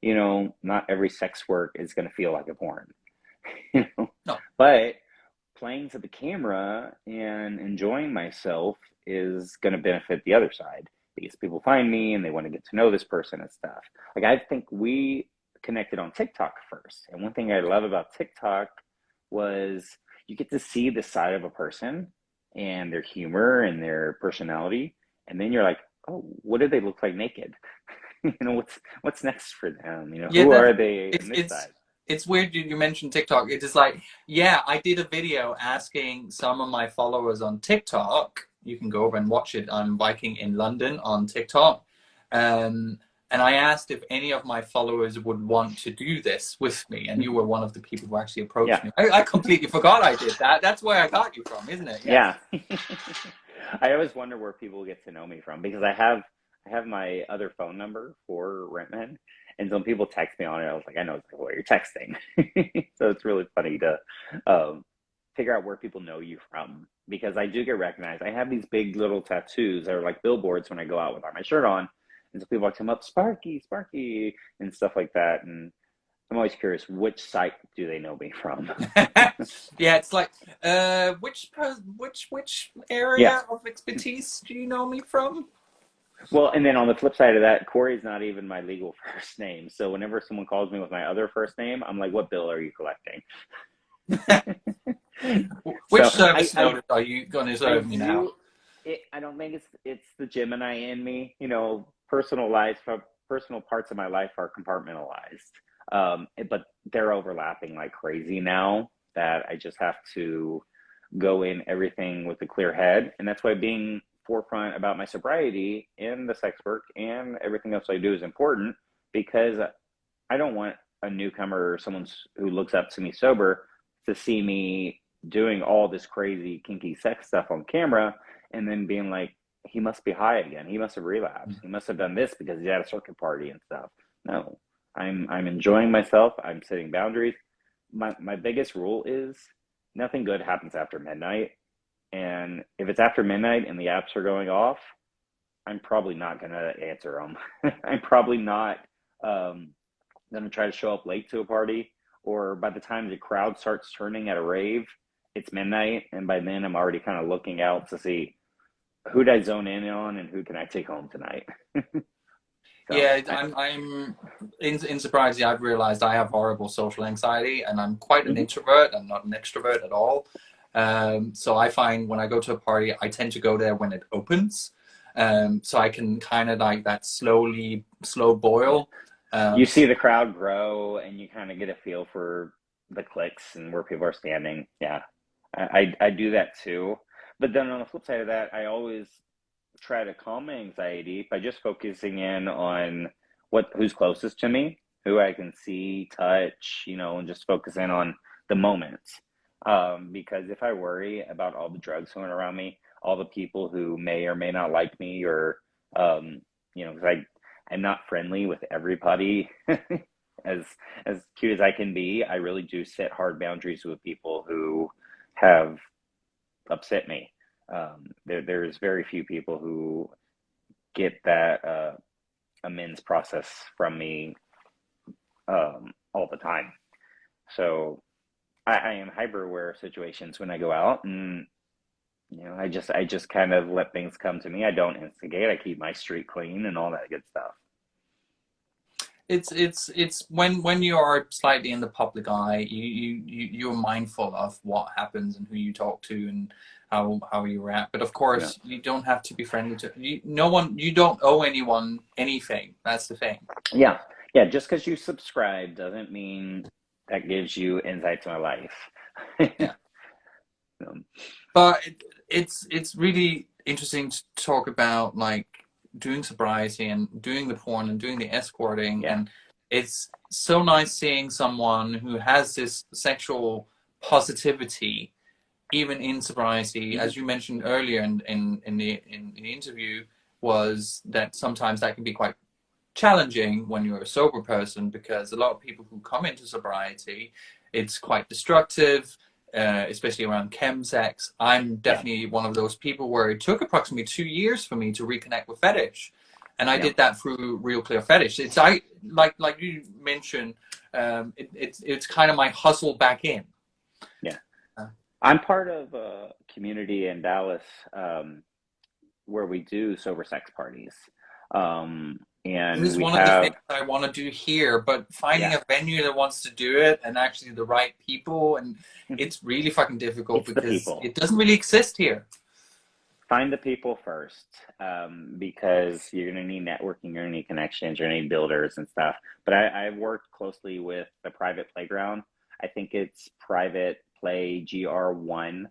You know, not every sex work is going to feel like a porn, you know, No. but playing to the camera and enjoying myself is going to benefit the other side because people find me and they want to get to know this person and stuff. Like, I think we connected on TikTok first. And one thing I love about TikTok was you get to see the side of a person and their humor and their personality. And then you're like, oh, what do they look like naked? You know, what's next for them? You know, Yeah, who that are they it's on this it's side? it's weird you mentioned TikTok. It is like, yeah, I did a video asking some of my followers on TikTok. You can go over and watch it. I'm biking in London on TikTok. Um, and I asked if any of my followers would want to do this with me, and you were one of the people who actually approached Yeah. me. I completely forgot I did that. That's where I got you from, isn't it? Yeah. Yeah. I always wonder where people get to know me from because I have my other phone number for Rentman, and so when people text me on it, I was like, I know exactly what you're texting. So it's really funny to figure out where people know you from because I do get recognized. I have these big little tattoos that are like billboards when I go out without my shirt on, and so people come up, Sparky, Sparky, and stuff like that, and I'm always curious which site do they know me from. Yeah, it's like, which Yeah. area of expertise do you know me from? Well, and then on the flip side of that, Corey's not even my legal first name. So whenever someone calls me with my other first name, I'm like, what bill are you collecting? Which So service notice are you going to I serve me now? do it. I don't think it's the Gemini in me. You know, personal life, personal parts of my life are compartmentalized. But they're overlapping like crazy now that I just have to go in everything with a clear head. And that's why being forefront about my sobriety and the sex work and everything else I do is important because I don't want a newcomer or someone who looks up to me sober to see me doing all this crazy kinky sex stuff on camera and then being like, he must be high again. He must have relapsed. He must have done this because he's at a circuit party and stuff. No, I'm enjoying myself. I'm setting boundaries. My biggest rule is nothing good happens after midnight. And if it's after midnight and the apps are going off, I'm probably not going to answer them. I'm probably not going to try to show up late to a party. Or by the time the crowd starts turning at a rave, it's midnight. And by then, I'm already kind of looking out to see who did I zone in on and who can I take home tonight. So, Yeah, I'm in sobriety. I've realized I have horrible social anxiety, and I'm quite an mhm. introvert. I'm not an extrovert at all. So I find when I go to a party, I tend to go there when it opens, so I can kind of like that slow boil. You Um, see the crowd grow and you kind of get a feel for the clicks and where people are standing. Yeah, I do that too. But then on the flip side of that, I always try to calm my anxiety by just focusing in on who's closest to me, who I can see, touch, you know, and just focus in on the moments. Because if I worry about all the drugs going around me, all the people who may or may not like me, or you know, because I'm not friendly with everybody. as as cute as I can be, I really do set hard boundaries with people who have upset me. There's very few people who get that amends process from me all the time. So I am hyper aware of situations when I go out, and I just kind of let things come to me. I don't instigate. I keep my street clean and all that good stuff. It's when you are slightly in the public eye, you're mindful of what happens and who you talk to and how you react. But of course, you don't have to be friendly to no one. You don't owe anyone anything. That's the thing. Yeah, yeah. Just because you subscribe doesn't mean that gives you insight to my life. Yeah. But it's really interesting to talk about like doing sobriety and doing the porn and doing the escorting, and it's so nice seeing someone who has this sexual positivity even in sobriety. As you mentioned earlier in the interview, was that sometimes that can be quite challenging when you're a sober person, because a lot of people who come into sobriety, it's quite destructive, especially around chemsex. I'm definitely one of those people where it took approximately 2 years for me to reconnect with fetish, and I did that through RealClearFetish. It's like you mentioned, it's kind of my hustle back in. Yeah, I'm part of a community in Dallas where we do sober sex parties. And this is one of the things I want to do here, but finding a venue that wants to do it and actually the right people, and it's really fucking difficult because it doesn't really exist here. Find the people first, because you're going to need networking, you're going to need connections, you're going to need builders and stuff. But I've worked closely with the Private Playground. I think it's Private Play GR1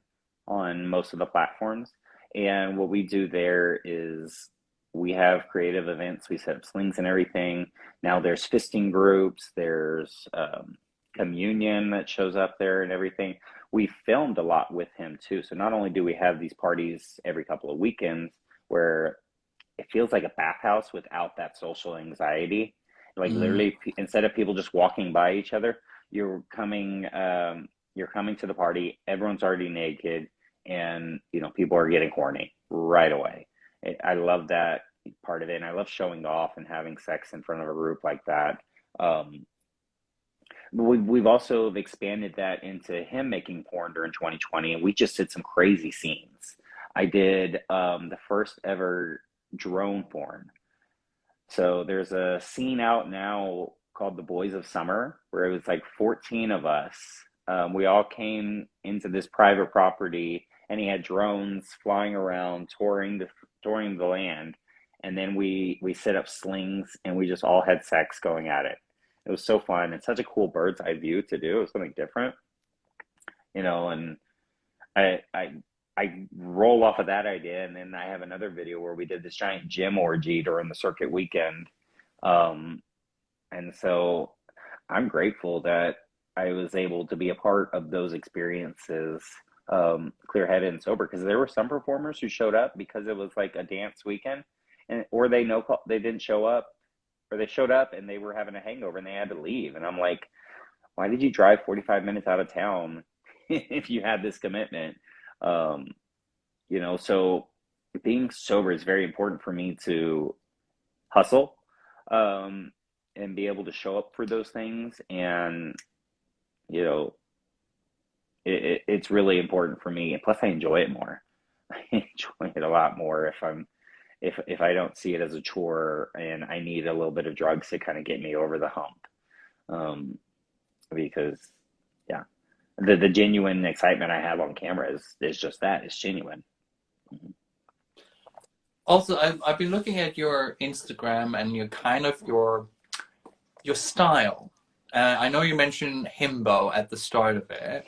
on most of the platforms. And what we do there is we have creative events. We set up slings and everything. Now there's fisting groups. There's communion that shows up there and everything. We filmed a lot with him too. So not only do we have these parties every couple of weekends where it feels like a bathhouse without that social anxiety. Like literally, instead of people just walking by each other, you're coming to the party. Everyone's already naked, and people are getting horny right away. I love that part of it, and I love showing off and having sex in front of a group like that. We've also expanded that into him making porn during 2020, and we just did some crazy scenes. I did the first ever drone porn. So there's a scene out now called The Boys of Summer, where it was like 14 of us. We all came into this private property, and he had drones flying around, touring the land, and then we set up slings, and we just all had sex going at it. It was so fun. It's such a cool bird's eye view to do. It was something different, and I roll off of that idea, and then I have another video where we did this giant gym orgy during the circuit weekend, and so I'm grateful that I was able to be a part of those experiences, clear-headed and sober, because there were some performers who showed up because it was like a dance weekend, or they didn't show up, or they showed up and they were having a hangover and they had to leave. And I'm like, why did you drive 45 minutes out of town if you had this commitment? So being sober is very important for me to hustle, and be able to show up for those things. And, it's really important for me. And plus I enjoy it more. I enjoy it a lot more if I don't see it as a chore and I need a little bit of drugs to kind of get me over the hump. Because the genuine excitement I have on camera is just that. It's genuine. Also, I've been looking at your Instagram and your style. I know you mentioned himbo at the start of it.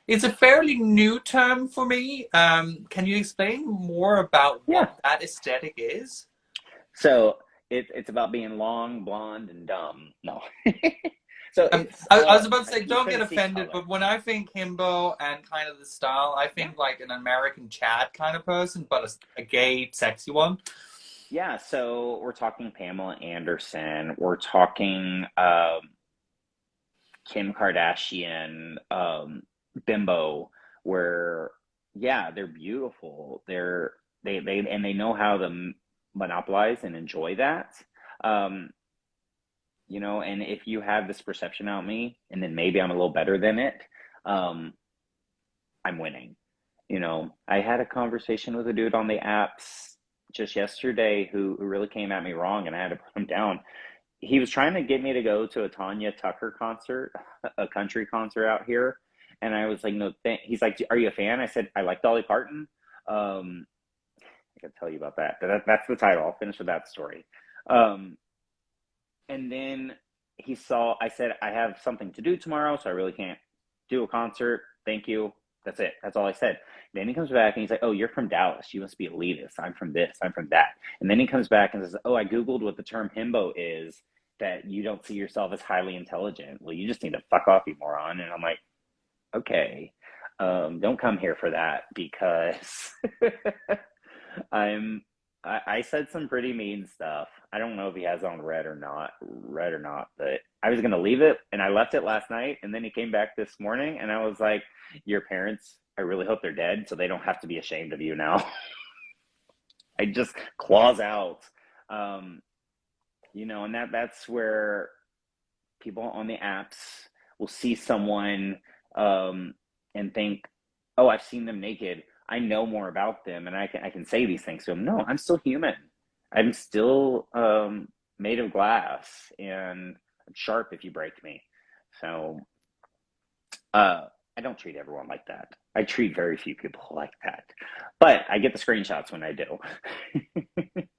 It's a fairly new term for me. Can you explain more about what that aesthetic is? So it's about being long, blonde, and dumb. No. So I was about to say, don't get offended, but when I think himbo and kind of the style, I think like an American Chad kind of person, but a gay, sexy one. Yeah, so we're talking Pamela Anderson. We're talking Kim Kardashian, bimbo, where yeah, they're beautiful. They know how to monopolize and enjoy that. Um, and if you have this perception about me, and then maybe I'm a little better than it, um, I'm winning. I had a conversation with a dude on the apps just yesterday who really came at me wrong, and I had to put him down. He was trying to get me to go to a Tanya Tucker concert, a country concert out here. And I was like, no, he's like, are you a fan? I said, I like Dolly Parton. I can tell you about that. That's the title. I'll finish with that story. Um, and then I said, I have something to do tomorrow, so I really can't do a concert. Thank you. That's it. That's all I said. Then he comes back and he's like, oh, you're from Dallas. You must be elitist. I'm from this. I'm from that. And then he comes back and says, oh, I Googled what the term himbo is, that you don't see yourself as highly intelligent. Well, you just need to fuck off, you moron. And I'm like, okay, don't come here for that, because I said some pretty mean stuff. I don't know if he has on read or not, but I was gonna leave it, and I left it last night, and then he came back this morning, and I was like, your parents, I really hope they're dead, so they don't have to be ashamed of you now. I just claws out. And that's where people on the apps will see someone and think, oh, I've seen them naked. I know more about them, and I can say these things to them. No, I'm still human. I'm still made of glass, and I'm sharp if you break me. So I don't treat everyone like that. I treat very few people like that, but I get the screenshots when I do.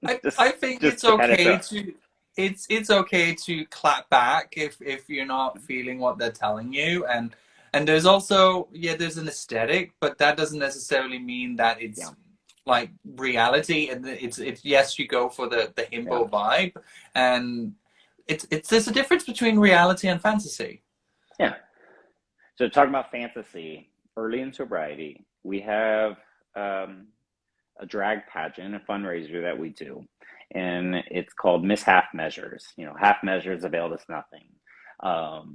I think it's okay to it's okay to clap back if you're not feeling what they're telling you, and there's also there's an aesthetic, but that doesn't necessarily mean that it's like reality. And it's yes, you go for the himbo vibe, and it's there's a difference between reality and fantasy. Yeah. So talking about fantasy, early in sobriety, we have a drag pageant, a fundraiser that we do, and it's called Miss Half Measures. Half measures avail us nothing.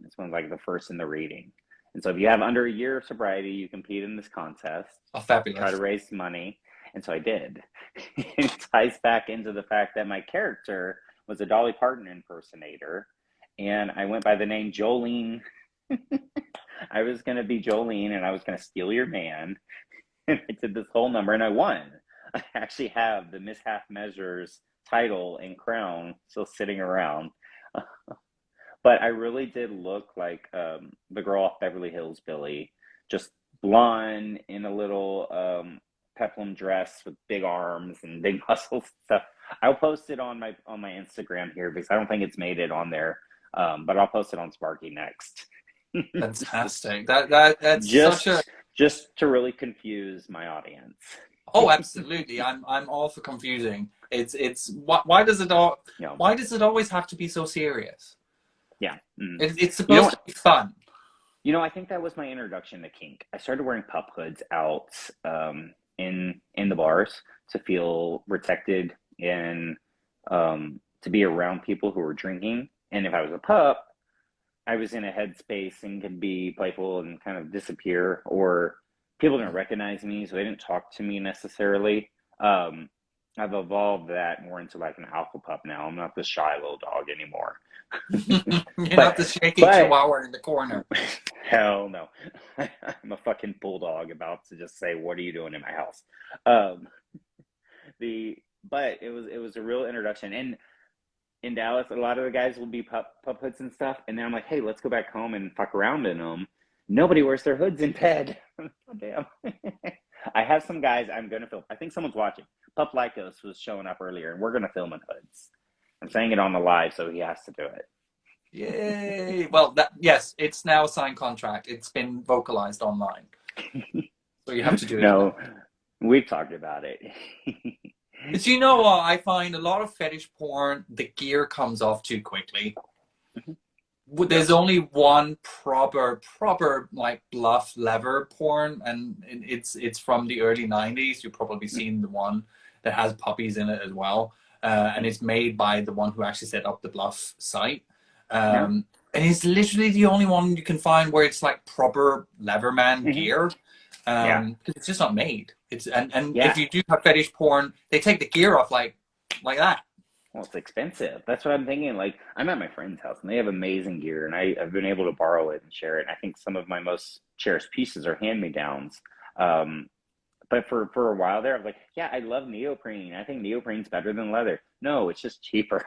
It's one of like the first in the reading. And so if you have under a year of sobriety, you compete in this contest. Oh, fabulous. Try to raise money. And so I did. It ties back into the fact that my character was a Dolly Parton impersonator, and I went by the name Jolene. I was going to be Jolene, and I was going to steal your man. And I did this whole number, and I won. I actually have the Miss Half Measures title and crown still sitting around. But I really did look like the girl off Beverly Hills Billy, just blonde in a little peplum dress with big arms and big muscles and stuff. I'll post it on my Instagram here, because I don't think it's made it on there, but I'll post it on Sparky next. Fantastic. That's just to really confuse my audience. Oh, absolutely. I'm all for confusing. It's why does it always have to be so serious? Yeah. It's supposed to be fun. I think that was my introduction to kink. I started wearing pup hoods out in the bars to feel protected and to be around people who were drinking. And if I was a pup, I was in a headspace and could be playful and kind of disappear, or people didn't recognize me, so they didn't talk to me necessarily. I've evolved that more into like an alpha pup now. I'm not this shy little dog anymore. You're not the shaky chihuahua in the corner. Hell no. I'm a fucking bulldog about to just say, what are you doing in my house? But it was a real introduction. And in Dallas, a lot of the guys will be pup hoods and stuff. And then I'm like, hey, let's go back home and fuck around in them. Nobody wears their hoods in bed. Oh, damn. I have some guys I'm going to film. I think someone's watching. Pup Lycos was showing up earlier, and we're going to film in hoods. I'm saying it on the live, so he has to do it. Yay. Well, yes, it's now a signed contract. It's been vocalized online. So you have to do it. No, we've talked about it. But you know what? I find a lot of fetish porn, the gear comes off too quickly. There's only one proper like bluff lever porn, and it's from the early 90s. You've probably seen the one that has puppies in it as well. and it's made by the one who actually set up the Bluff site. Yeah. And it's literally the only one you can find where it's like proper Leatherman gear. Yeah. Because it's just not made. It's and Yeah. if you do have fetish porn, they take the gear off like that. Well, it's expensive. That's what I'm thinking. Like, I'm at my friend's house and they have amazing gear, and I've been able to borrow it and share it. And I think some of my most cherished pieces are hand-me-downs. But for a while there, I was like, yeah, I love neoprene. I think neoprene's better than leather. No, it's just cheaper.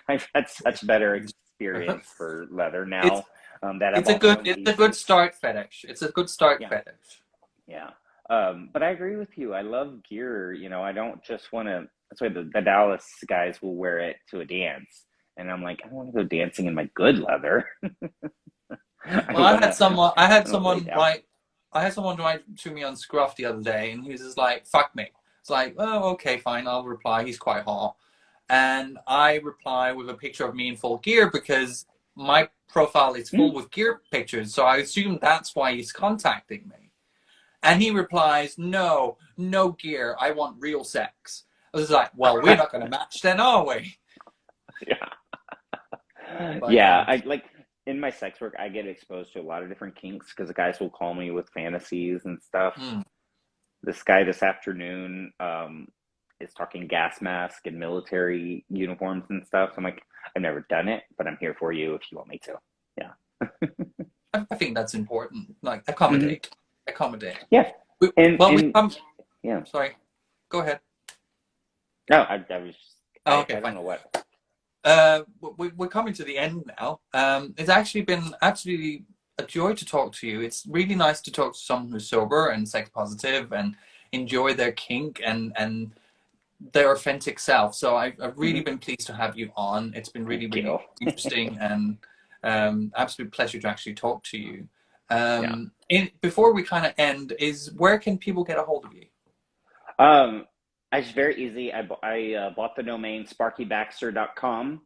I've had such better experience for leather now. It's a good start fetish. It's a good start fetish. Yeah. But I agree with you. I love gear. You know, I don't just want to. That's why the Dallas guys will wear it to a dance, and I'm like, I don't want to go dancing in my good leather. Well, I had someone write to me on Scruff the other day, and he was just like, "Fuck me." It's like, oh, okay, fine. I'll reply. He's quite hot, and I reply with a picture of me in full gear because my profile is full with gear pictures. So I assume that's why he's contacting me. And he replies, "No gear. I want real sex." I was like, "Well, we're not going to match then, are we?" Yeah. Yeah. I like. In my sex work, I get exposed to a lot of different kinks because the guys will call me with fantasies and stuff. This guy this afternoon is talking gas mask and military uniforms and stuff. So I'm like, I've never done it, but I'm here for you if you want me to. Yeah. I think that's important. Like, accommodate. Yeah. Yeah. Sorry. Go ahead. No, I was. Okay, I don't know what. We're coming to the end now. It's actually been absolutely a joy to talk to you. It's really nice to talk to someone who's sober and sex positive and enjoy their kink and their authentic self. So I've really been pleased to have you on. It's been really interesting and absolute pleasure to actually talk to you. Before we kind of end, where can people get a hold of you? It's very easy. I bought the domain sparkybaxter.com.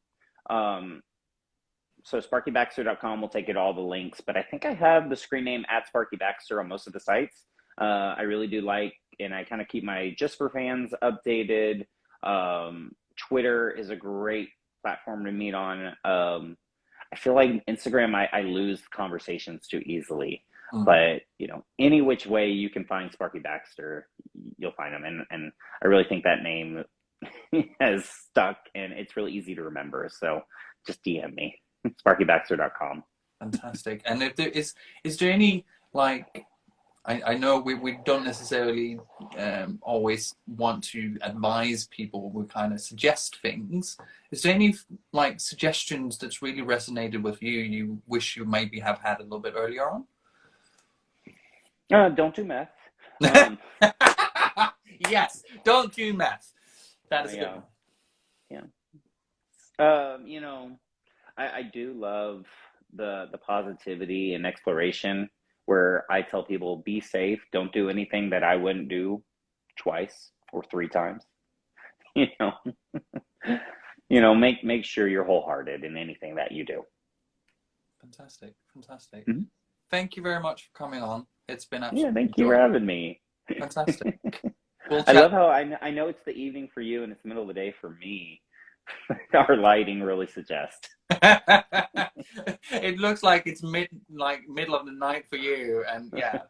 So sparkybaxter.com will take it all the links, but I think I have the screen name at Sparky Baxter on most of the sites. I really do like, and I kind of keep my Just for Fans updated. Twitter is a great platform to meet on. I feel like Instagram, I lose conversations too easily. But, you know, any which way you can find Sparky Baxter, you'll find him. And I really think that name has stuck, and it's really easy to remember. So just DM me, sparkybaxter.com. Fantastic. And if there is there any, like, I know we don't necessarily always want to advise people. We kind of suggest things. Is there any, like, suggestions that's really resonated with you wish you maybe have had a little bit earlier on? Don't do meth. Yes, don't do meth. That is a good one. Yeah. You know, I do love the positivity and exploration where I tell people, be safe. Don't do anything that I wouldn't do twice or 3 times. You know, make sure you're wholehearted in anything that you do. Fantastic. Thank you very much for coming on. It's been absolutely thank you for having me. Fantastic. I love how I know it's the evening for you and it's the middle of the day for me. Our lighting really suggests. It looks like it's middle of the night for you, and yeah.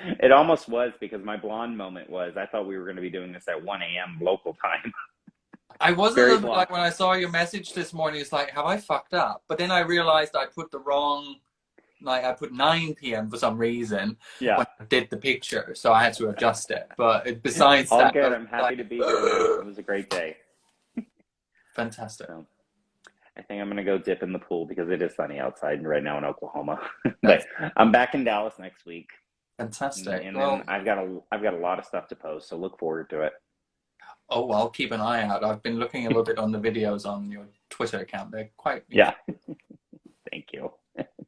It almost was, because my blonde moment was I thought we were going to be doing this at 1 a.m. local time. I wasn't like, when I saw your message this morning, it's like, have I fucked up? But then I realized I put the wrong. Like, I put 9 p.m. for some reason when I did the picture, so I had to adjust it. But besides all that, good. I'm happy to be here. It was a great day. Fantastic. So, I think I'm gonna go dip in the pool because it is sunny outside right now in Oklahoma. But I'm back in Dallas next week. Fantastic. And then I've got a lot of stuff to post, so look forward to it. Oh, I'll keep an eye out. I've been looking a little bit on the videos on your Twitter account. They're quite Thank you.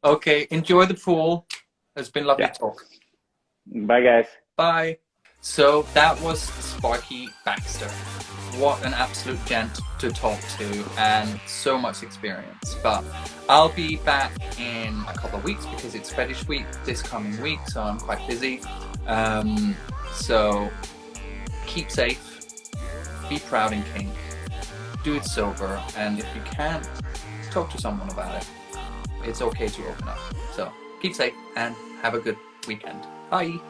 Okay, enjoy the pool. It's been lovely to talk. Bye, guys. Bye. So that was Sparky Baxter. What an absolute gent to talk to, and so much experience. But I'll be back in a couple of weeks because it's Fetish Week this coming week, so I'm quite busy. So keep safe, be proud in kink, do it sober, and if you can't, talk to someone about it. It's okay to open up. So keep safe and have a good weekend. Bye.